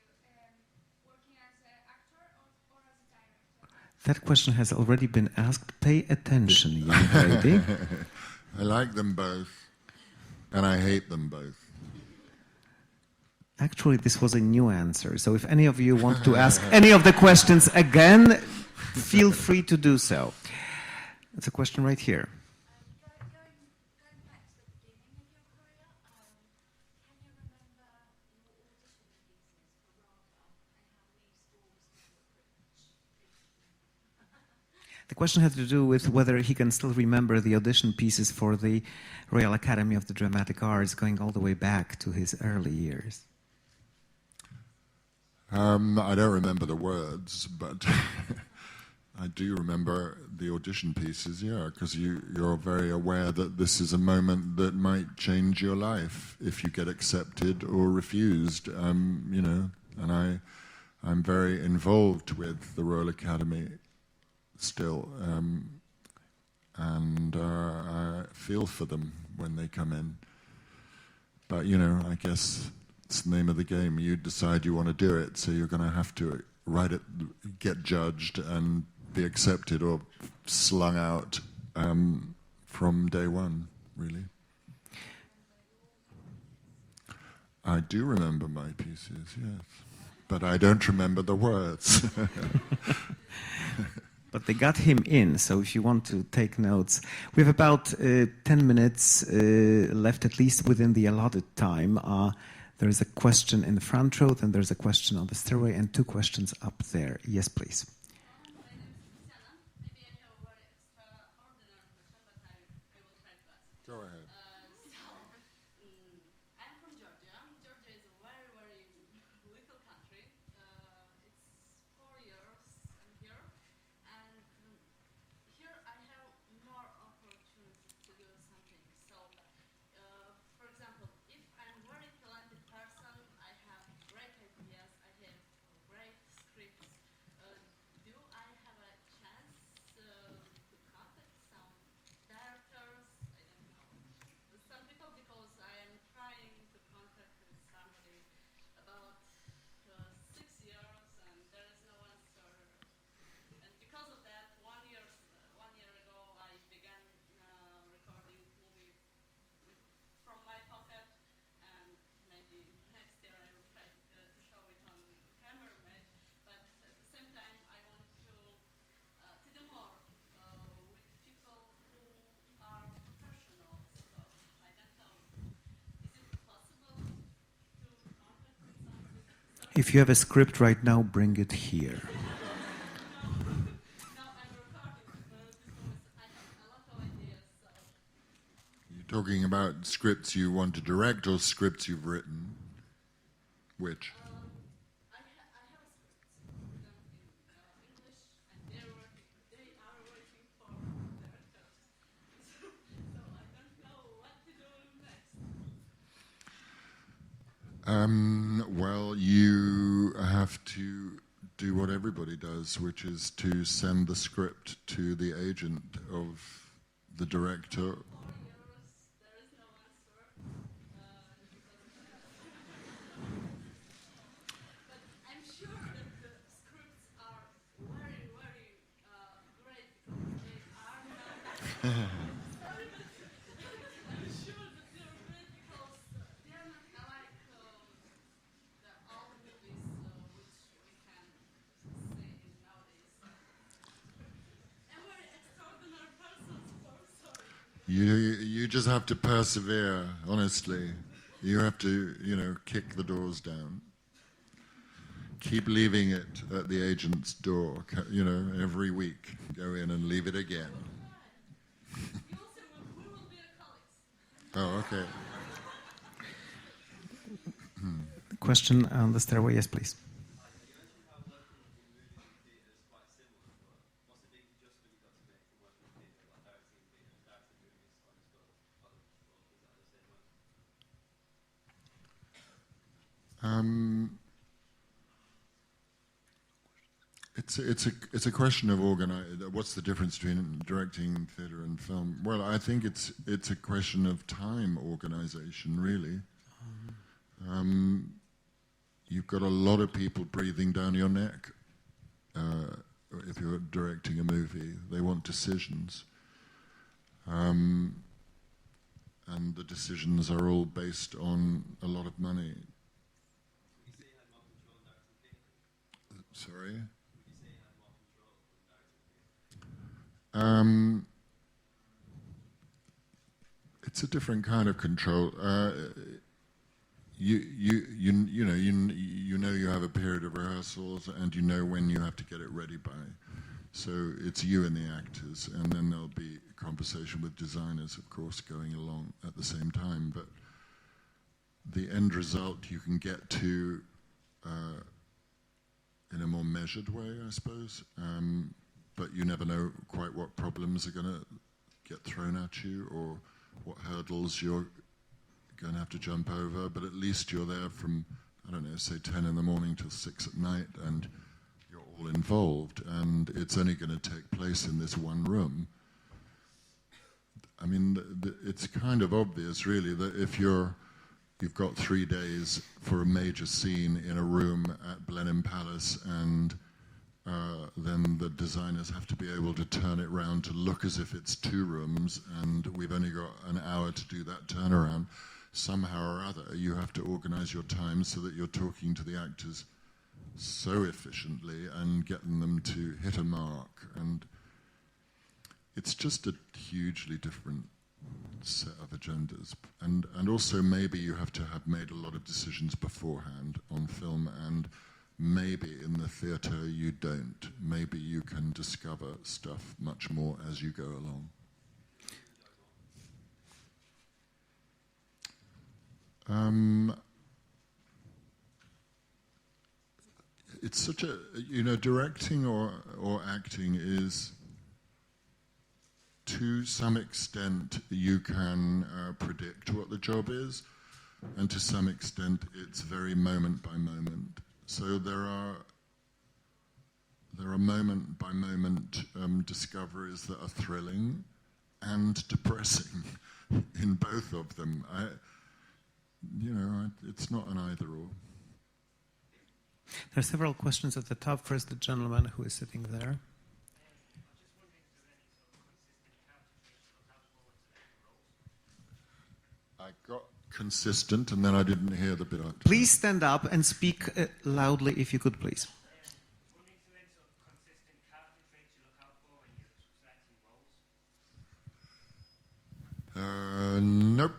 working as an actor or as a director? That question has already been asked. Pay attention, young lady. I like them both, and I hate them both. Actually, this was a new answer. So if any of you want to ask any of the questions again, feel free to do so. It's a question right here. Going back to the beginning of your career, can you remember your audition pieces for Rava and how these forms The question had to do with whether he can still remember the audition pieces for the Royal Academy of the Dramatic Arts going all the way back to his early years. I don't remember the words, but I do remember the audition pieces, yeah, because you're very aware that this is a moment that might change your life if you get accepted or refused, you know, and I'm very involved with the Royal Academy still, and I feel for them when they come in. But, you know, I guess it's the name of the game. You decide you want to do it, so you're going to have to write it, get judged, and be accepted or slung out from day one, really. I do remember my pieces, yes. But I don't remember the words. But they got him in, so if you want to take notes. We have about 10 minutes left, at least within the allotted time. There is a question in the front row, then there's a question on the stairway, and 2 questions up there. Yes, please. My name is Christiana. Maybe I have a very extraordinary question, but I will try to ask. Go ahead. I'm from Georgia. Georgia is a very, very little country. It's 4 years I'm here, and here I have more opportunities to do something. So, for example, if I'm a very talented person, I have great ideas, I have great scripts. If you have a script right now, bring it here. Now I'm recording this voice. I have a lot of ideas, so You're talking about scripts you want to direct or scripts you've written? Which? I have a script written in English, and they are waiting for their turn. So I don't know what to do next. Well, you have to do what everybody does, which is to send the script to the agent of the director. 4 years, there is no answer. But I'm sure that the scripts are very, very great because they are not. Sorry, but I'm sure that they're great because they are not like the old movies which we can see in nowadays. I'm very extraordinary person, so sorry. You just have to persevere, honestly. You have to, kick the doors down. Keep leaving it at the agent's door, every week. Go in and leave it again. You will see, we will be colleagues. Oh, okay. Question on the stairway, yes, please. You mentioned how working in movie theatre is quite similar, but what's the big adjustment you've got to make from working in theatre, like directing movies on its own, other is that the same way? It's a question of what's the difference between directing theatre and film? Well, I think it's a question of time organization, really. You've got a lot of people breathing down your neck. If you're directing a movie, they want decisions. And the decisions are all based on a lot of money. Would you say you had more control in directing theatre? Sorry? Would you say you had more control in directing theatre? It's a different kind of control. You know you have a period of rehearsals and you know when you have to get it ready by. So it's you and the actors, and then there'll be a conversation with designers, of course, going along at the same time. But the end result you can get to in a more measured way, I suppose. But you never know quite what problems are going to get thrown at you or what hurdles you're going to have to jump over. But at least you're there from, I don't know, say 10 in the morning till 6 at night, and you're all involved, and it's only going to take place in this one room. I mean, it's kind of obvious, really, that if you've got 3 days for a major scene in a room at Blenheim Palace, and then the designers have to be able to turn it round to look as if it's 2 rooms, and we've only got an hour to do that turnaround. Somehow or other, you have to organize your time so that you're talking to the actors so efficiently and getting them to hit a mark. And it's just a hugely different set of agendas. And also maybe you have to have made a lot of decisions beforehand on film, and maybe in the theatre you don't. Maybe you can discover stuff much more as you go along. It's such a, directing or acting is, to some extent, you can predict what the job is, and to some extent, it's very moment by moment. So there are moment by moment discoveries that are thrilling and depressing in both of them. It's not an either or. There are several questions at the top. First, the gentleman who is sitting there. I got consistent, and then I didn't hear the bit after. Please stand up and speak loudly, if you could, please. Nope.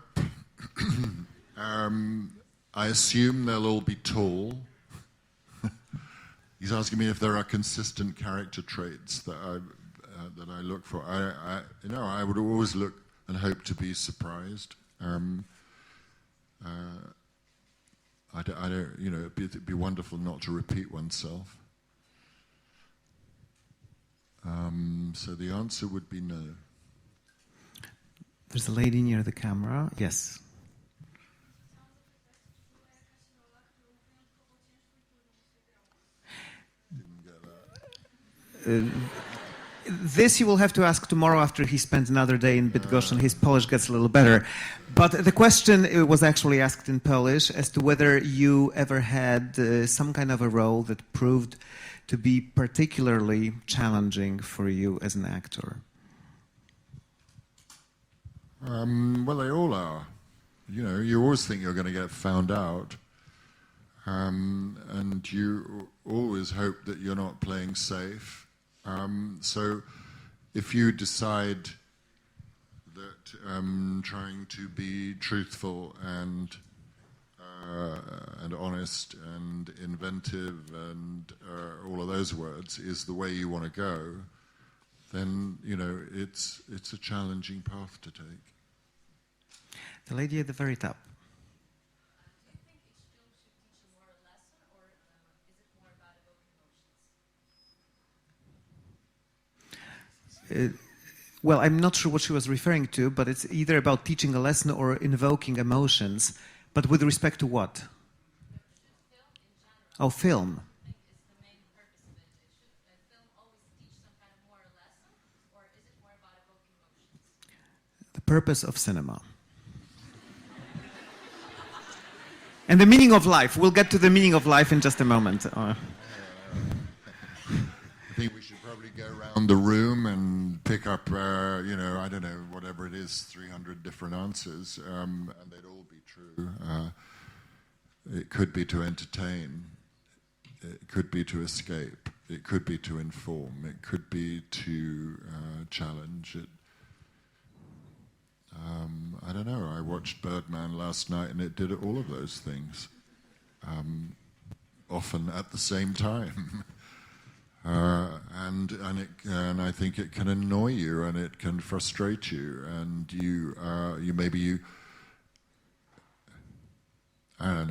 I assume they'll all be tall. He's asking me if there are consistent character traits that I look for. I would always look and hope to be surprised. I don't, it'd be wonderful not to repeat oneself. So the answer would be no. There's a lady near the camera. Yes. This you will have to ask tomorrow after he spends another day in Bydgoszcz and his Polish gets a little better. But the question was actually asked in Polish as to whether you ever had some kind of a role that proved to be particularly challenging for you as an actor. Well, they all are. You always think you're going to get found out. And you always hope that you're not playing safe. So if you decide that trying to be truthful and honest and inventive and all of those words is the way you want to go, then, it's a challenging path to take. The lady at the very top. Do you think each film should teach a moral lesson, or is it more about evoking emotions? Well, I'm not sure what she was referring to, but it's either about teaching a lesson or invoking emotions. But with respect to what? Film in general. Oh, film. I think is the main purpose of it. Should a film always teach some kind of moral lesson, or is it more about evoking emotions? The purpose of cinema. And the meaning of life. We'll get to the meaning of life in just a moment. I think we should probably go around the room and pick up, I don't know, whatever it is, 300 different answers, and they'd all be true. It could be to entertain. It could be to escape. It could be to inform. It could be to challenge. I don't know. I watched Birdman last night, and it did all of those things, often at the same time. And I think it can annoy you, and it can frustrate you, and you I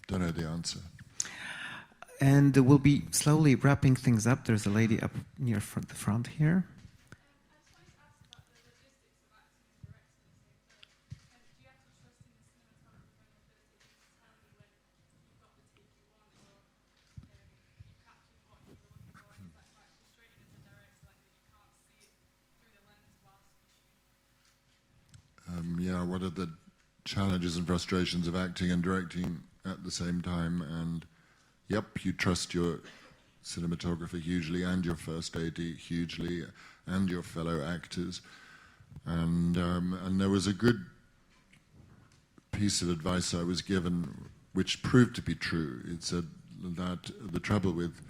don't know the answer. And we'll be slowly wrapping things up. There's a lady up near the front here. What are the challenges and frustrations of acting and directing at the same time? And you trust your cinematographer hugely, and your first AD hugely, and your fellow actors. And there was a good piece of advice I was given, which proved to be true. It said that the trouble with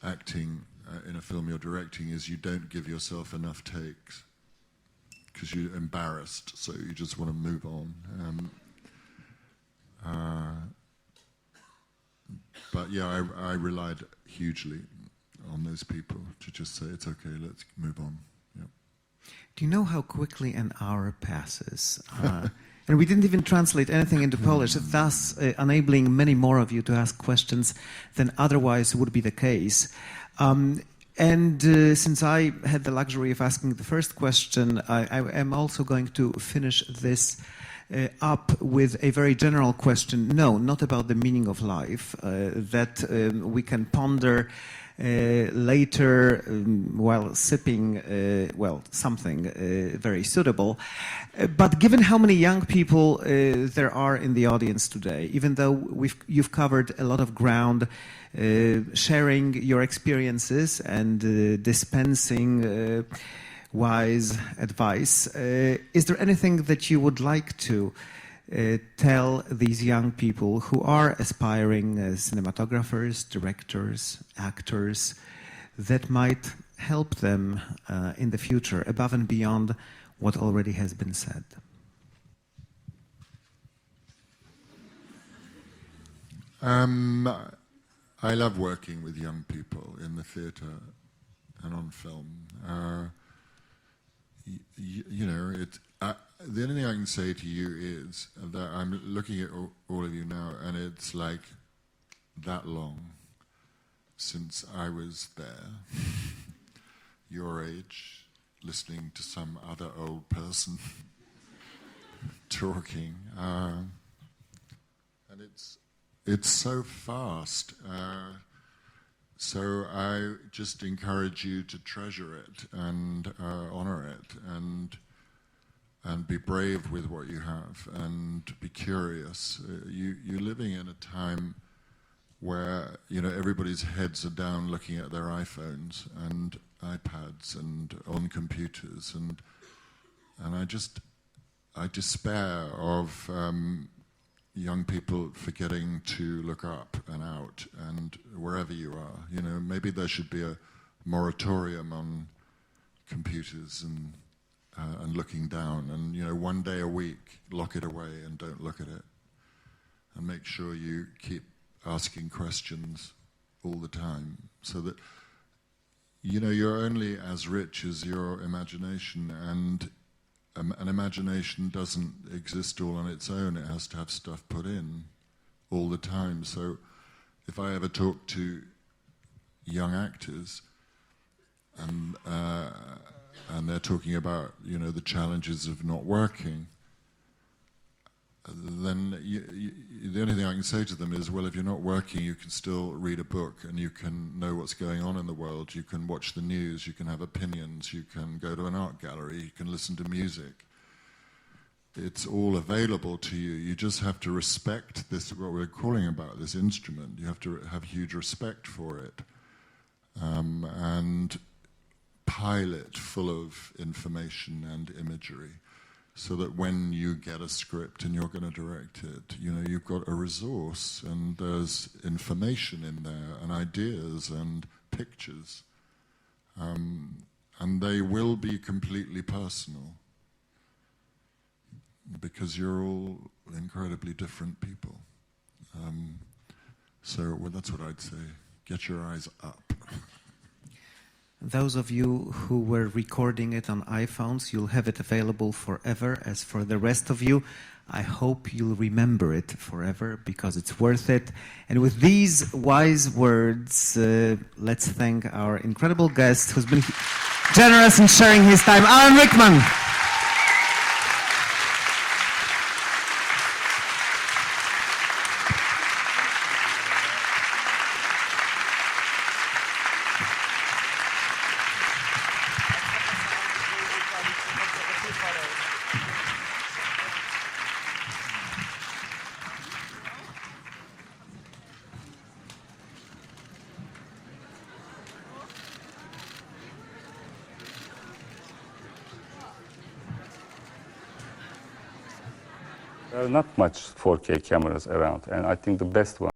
acting in a film you're directing is you don't give yourself enough takes, because you're embarrassed, so you just want to move on. But I relied hugely on those people to just say, it's okay, let's move on. Yep. Do you know how quickly an hour passes? And we didn't even translate anything into Polish, thus enabling many more of you to ask questions than otherwise would be the case. And since I had the luxury of asking the first question, I am also going to finish this up with a very general question. No, not about the meaning of life, that we can ponder later while sipping, something very suitable. But given how many young people there are in the audience today, even though you've covered a lot of ground, sharing your experiences and dispensing wise advice, is there anything that you would like to tell these young people who are aspiring cinematographers, directors, actors, that might help them in the future above and beyond what already has been said? I love working with young people in the theatre and on film. You know, the only thing I can say to you is that I'm looking at all of you now, and it's like that long since I was there, your age, listening to some other old person talking, and it's so fast. So I just encourage you to treasure it and honor it, and be brave with what you have, and be curious. You're living in a time where, you know, everybody's heads are down looking at their iPhones and iPads and on computers, and I despair of young people forgetting to look up and out, and wherever you are, you know, maybe there should be a moratorium on computers and looking down, and, you know, one day a week, lock it away and don't look at it, and make sure you keep asking questions all the time, so that, you know, you're only as rich as your imagination, and an imagination doesn't exist all on its own. It has to have stuff put in all the time. So if I ever talk to young actors and they're talking about, you know, the challenges of not working, then the only thing I can say to them is, well, if you're not working, you can still read a book and you can know what's going on in the world. You can watch the news, you can have opinions, you can go to an art gallery, you can listen to music. It's all available to you. You just have to respect this, what we're calling about, this instrument. You have to have huge respect for it, and pile it full of information and imagery, so that when you get a script and you're going to direct it, you know, you've got a resource, and there's information in there, and ideas and pictures, and they will be completely personal, because you're all incredibly different people. So well, that's what I'd say. Get your eyes up. Those of you who were recording it on iPhones, you'll have it available forever. As for the rest of you, I hope you'll remember it forever, because it's worth it. And with these wise words, let's thank our incredible guest who's been generous in sharing his time, Alan Rickman. There are not much 4K cameras around, and I think the best one